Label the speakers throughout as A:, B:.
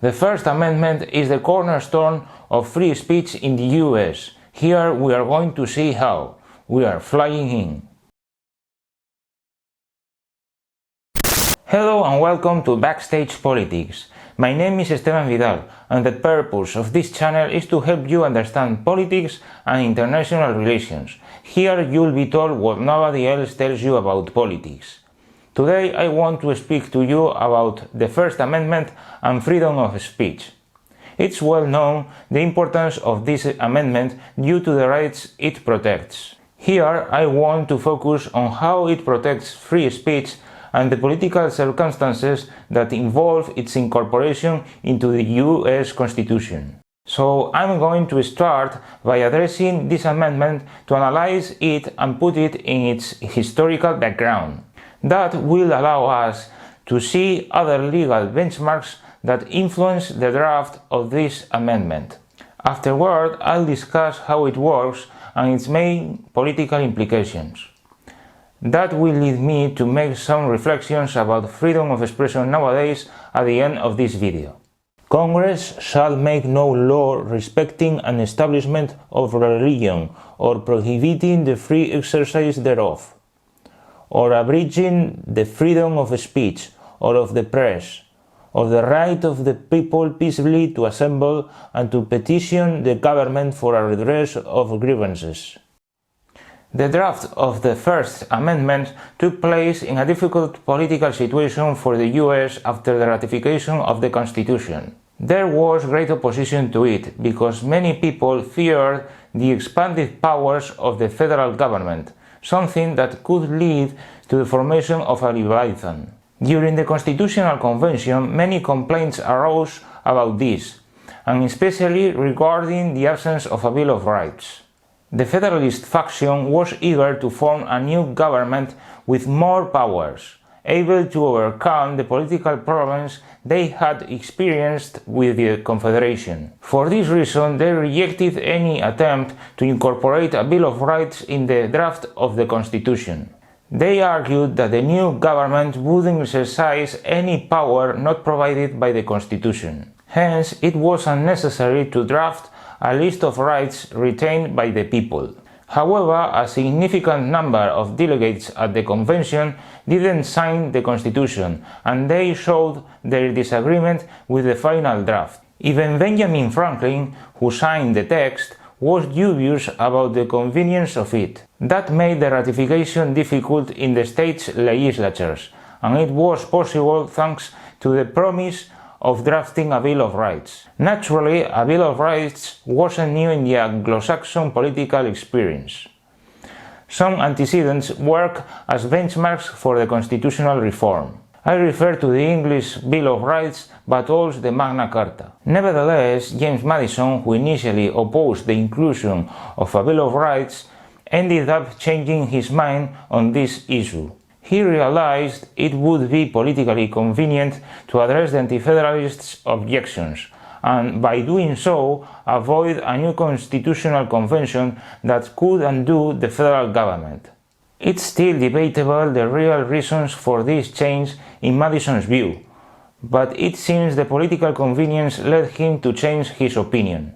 A: The First Amendment is the cornerstone of free speech in the US. Here we are going to see how. We are flying in. Hello and welcome to Backstage Politics. My name is Esteban Vidal and the purpose of this channel is to help you understand politics and international relations. Here you'll be told what nobody else tells you about politics. Today I want to speak to you about the First Amendment and freedom of speech. It's well known the importance of this amendment due to the rights it protects. Here I want to focus on how it protects free speech and the political circumstances that involve its incorporation into the US Constitution. So I'm going to start by addressing this amendment to analyze it and put it in its historical background. That will allow us to see other legal benchmarks that influence the draft of this amendment. Afterward, I'll discuss how it works and its main political implications. That will lead me to make some reflections about freedom of expression nowadays at the end of this video. Congress shall make no law respecting an establishment of religion or prohibiting the free exercise thereof, or abridging the freedom of speech or of the press, or the right of the people peaceably to assemble and to petition the government for a redress of grievances. The draft of the First Amendment took place in a difficult political situation for the US after the ratification of the Constitution. There was great opposition to it because many people feared the expanded powers of the federal government, something that could lead to the formation of a Leviathan. During the Constitutional Convention, many complaints arose about this, and especially regarding the absence of a Bill of Rights. The Federalist faction was eager to form a new government with more powers, able to overcome the political problems they had experienced with the Confederation. For this reason, they rejected any attempt to incorporate a Bill of Rights in the draft of the Constitution. They argued that the new government wouldn't exercise any power not provided by the Constitution. Hence, it was unnecessary to draft a list of rights retained by the people. However, a significant number of delegates at the convention didn't sign the Constitution, and they showed their disagreement with the final draft. Even Benjamin Franklin, who signed the text, was dubious about the convenience of it. That made the ratification difficult in the states' legislatures, and it was possible thanks to the promise of drafting a Bill of Rights. Naturally, a Bill of Rights wasn't new in the Anglo-Saxon political experience. Some antecedents work as benchmarks for the constitutional reform. I refer to the English Bill of Rights, but also the Magna Carta. Nevertheless, James Madison, who initially opposed the inclusion of a Bill of Rights, ended up changing his mind on this issue. He realized it would be politically convenient to address the Anti-Federalists' objections, and by doing so, avoid a new constitutional convention that could undo the federal government. It's still debatable the real reasons for this change in Madison's view, but it seems the political convenience led him to change his opinion.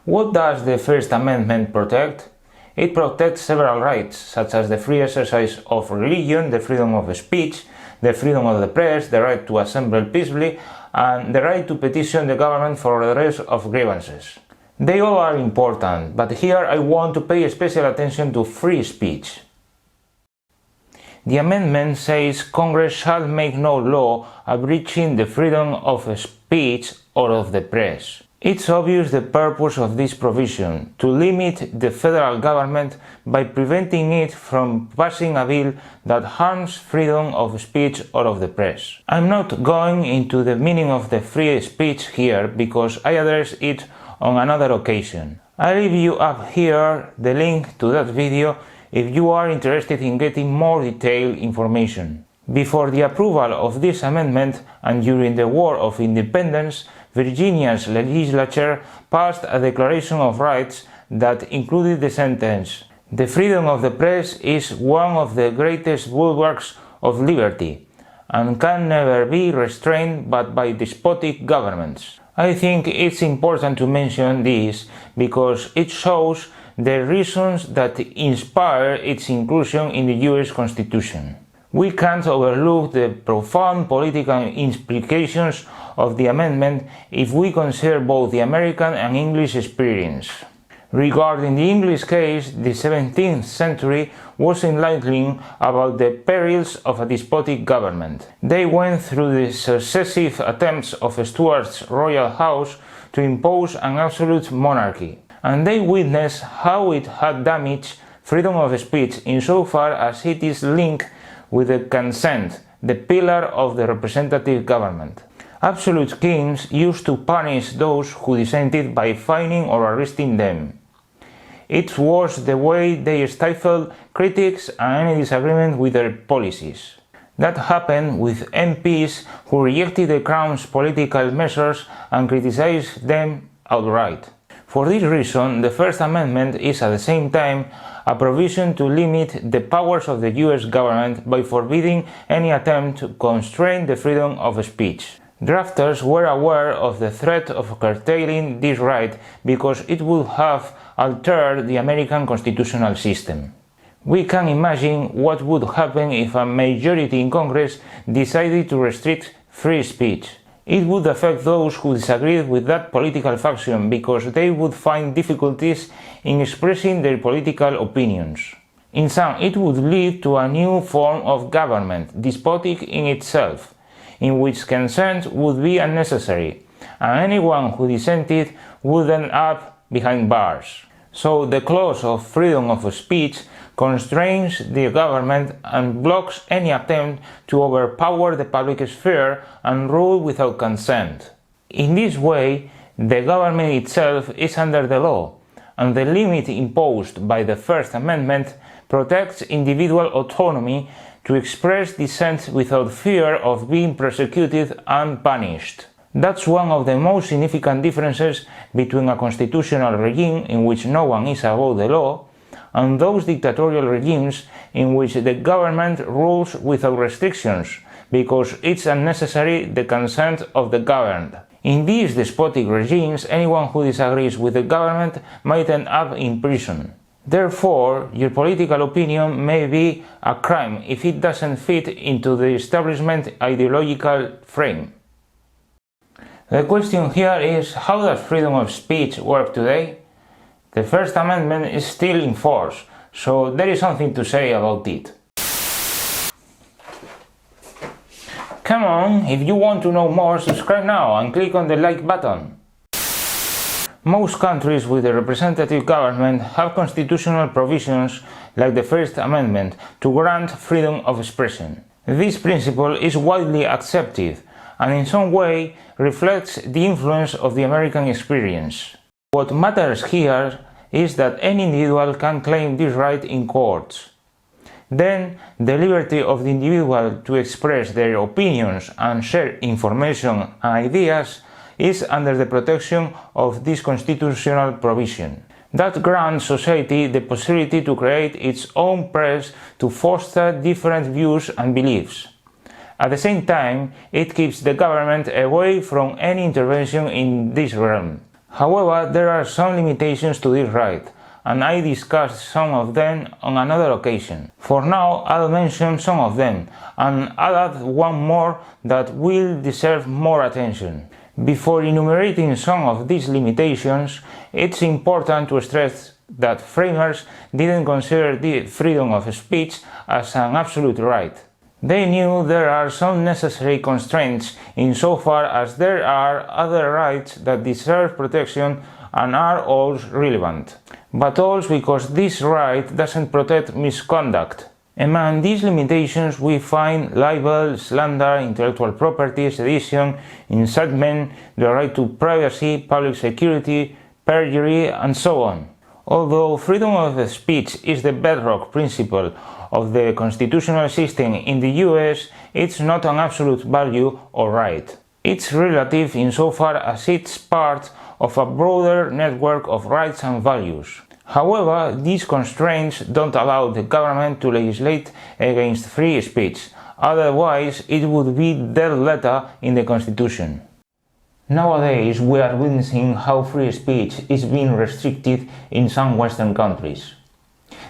A: What does the First Amendment protect? It protects several rights, such as the free exercise of religion, the freedom of speech, the freedom of the press, the right to assemble peaceably, and the right to petition the government for redress of grievances. They all are important, but here I want to pay special attention to free speech. The amendment says Congress shall make no law abridging the freedom of speech or of the press. It's obvious the purpose of this provision, to limit the federal government by preventing it from passing a bill that harms freedom of speech or of the press. I'm not going into the meaning of the free speech here because I addressed it on another occasion. I leave you up here the link to that video if you are interested in getting more detailed information. Before the approval of this amendment and during the War of Independence, Virginia's legislature passed a Declaration of Rights that included the sentence, "The freedom of the press is one of the greatest bulwarks of liberty, and can never be restrained but by despotic governments. I think it's important to mention this because it shows the reasons that inspire its inclusion in the US Constitution. We can't overlook the profound political implications of the amendment if we consider both the American and English experience. Regarding the English case, the 17th century was enlightening about the perils of a despotic government. They went through the successive attempts of Stuart's royal house to impose an absolute monarchy, and they witnessed how it had damaged freedom of speech insofar as it is linked with the consent, the pillar of the representative government. Absolute kings used to punish those who dissented by fining or arresting them. It was the way they stifled critics and any disagreement with their policies. That happened with MPs who rejected the Crown's political measures and criticized them outright. For this reason, the First Amendment is at the same time a provision to limit the powers of the US government by forbidding any attempt to constrain the freedom of speech. Drafters were aware of the threat of curtailing this right because it would have altered the American constitutional system. We can imagine what would happen if a majority in Congress decided to restrict free speech. It would affect those who disagreed with that political faction because they would find difficulties in expressing their political opinions. In some, it would lead to a new form of government, despotic in itself, in which consent would be unnecessary, and anyone who dissented would end up behind bars. So the clause of freedom of speech constrains the government and blocks any attempt to overpower the public sphere and rule without consent. In this way, the government itself is under the law, and the limit imposed by the First Amendment protects individual autonomy to express dissent without fear of being persecuted and punished. That's one of the most significant differences between a constitutional regime in which no one is above the law and those dictatorial regimes in which the government rules without restrictions because it's unnecessary the consent of the governed. In these despotic regimes, anyone who disagrees with the government might end up in prison. Therefore, your political opinion may be a crime if it doesn't fit into the establishment ideological frame. The question here is, how does freedom of speech work today? The First Amendment is still in force, so there is something to say about it. Come on, if you want to know more, subscribe now and click on the like button. Most countries with a representative government have constitutional provisions like the First Amendment to grant freedom of expression. This principle is widely accepted and in some way reflects the influence of the American experience. What matters here is that any individual can claim this right in courts. Then, the liberty of the individual to express their opinions and share information and ideas is under the protection of this constitutional provision. That grants society the possibility to create its own press to foster different views and beliefs. At the same time, it keeps the government away from any intervention in this realm. However, there are some limitations to this right, and I discussed some of them on another occasion. For now, I'll mention some of them, and I'll add one more that will deserve more attention. Before enumerating some of these limitations, it's important to stress that framers didn't consider the freedom of speech as an absolute right. They knew there are some necessary constraints insofar as there are other rights that deserve protection and are also relevant, but also because this right doesn't protect misconduct. Among these limitations we find libel, slander, intellectual property, sedition, incitement, the right to privacy, public security, perjury, and so on. Although freedom of speech is the bedrock principle of the constitutional system in the US, it's not an absolute value or right. It's relative insofar as it's part of a broader network of rights and values. However, these constraints don't allow the government to legislate against free speech, Otherwise, it would be dead letter in the Constitution. Nowadays, we are witnessing how free speech is being restricted in some Western countries.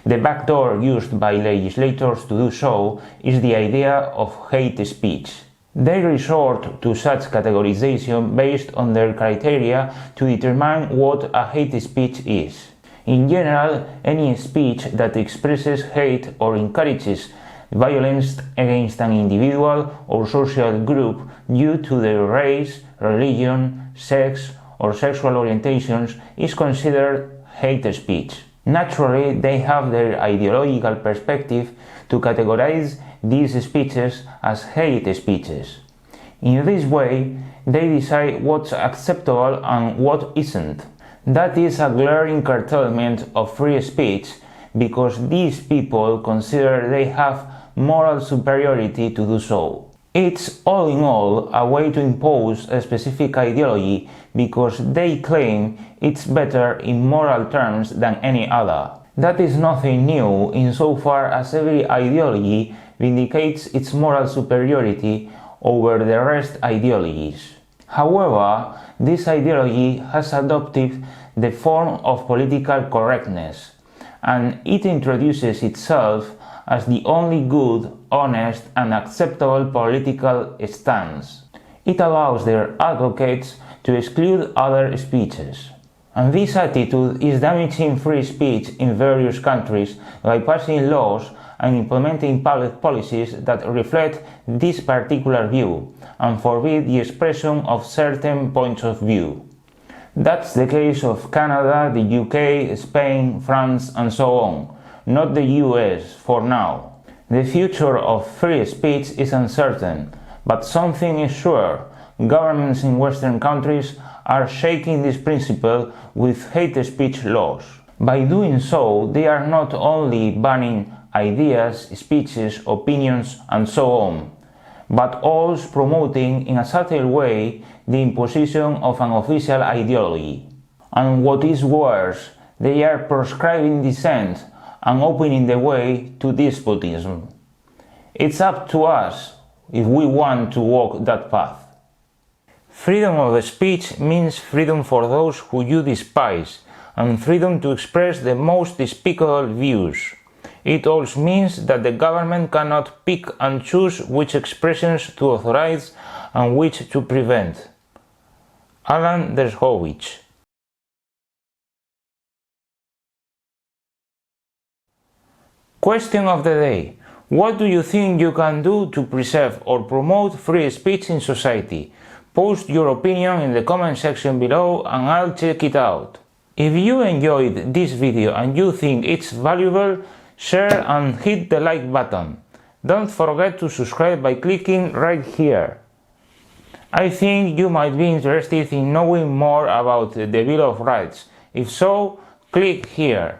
A: The backdoor used by legislators to do so is the idea of hate speech. They resort to such categorization based on their criteria to determine what a hate speech is. In general, any speech that expresses hate or encourages violence against an individual or social group due to their race, religion, sex, or sexual orientations is considered hate speech. Naturally, they have their ideological perspective to categorize these speeches as hate speeches. In this way, they decide what's acceptable and what isn't. That is a glaring curtailment of free speech because these people consider they have moral superiority to do so. It's all in all a way to impose a specific ideology because they claim it's better in moral terms than any other. That is nothing new insofar as every ideology vindicates its moral superiority over the rest ideologies. However, this ideology has adopted the form of political correctness, and it introduces itself as the only good, honest, and acceptable political stance. It allows their advocates to exclude other speeches. And this attitude is damaging free speech in various countries by passing laws and implementing public policies that reflect this particular view and forbid the expression of certain points of view. That's the case of Canada, the UK, Spain, France, and so on, not the US for now. The future of free speech is uncertain, but something is sure: governments in Western countries are shaking this principle with hate speech laws. By doing so, they are not only banning ideas, speeches, opinions, and so on, but also promoting in a subtle way the imposition of an official ideology. And what is worse, they are proscribing dissent and opening the way to despotism. It's up to us if we want to walk that path. Freedom of speech means freedom for those who you despise, and freedom to express the most despicable views. It also means that the government cannot pick and choose which expressions to authorize and which to prevent. Alan Dershowitz. Question of the day. What do you think you can do to preserve or promote free speech in society? Post your opinion in the comment section below and I'll check it out. If you enjoyed this video and you think it's valuable, share and hit the like button. Don't forget to subscribe by clicking right here. I think you might be interested in knowing more about the Bill of Rights. If so, click here.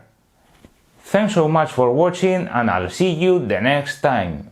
A: Thanks so much for watching and I'll see you the next time.